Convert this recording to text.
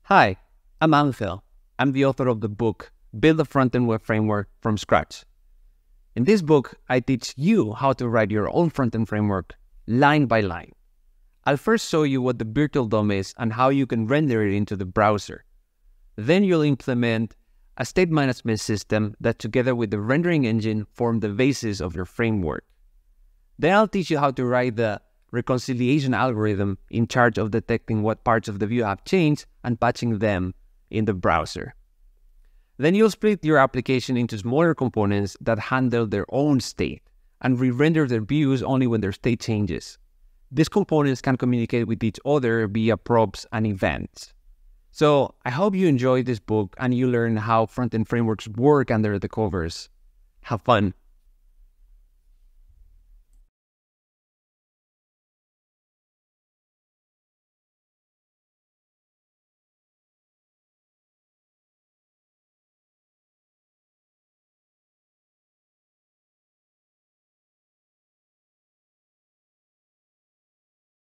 Hi, I'm Angel. I'm the author of the book, Build a Front-End Web Framework from Scratch. In this book, I teach you how to write your own front-end framework line by line. I'll first show you what the virtual DOM is and how you can render it into the browser. Then you'll implement a state management system that together with the rendering engine form the basis of your framework. Then I'll teach you how to write the reconciliation algorithm in charge of detecting what parts of the view have changed and patching them in the browser. Then you'll split your application into smaller components that handle their own state and re-render their views only when their state changes. These components can communicate with each other via props and events. So I hope you enjoyed this book and you learn how front-end frameworks work under the covers. Have fun!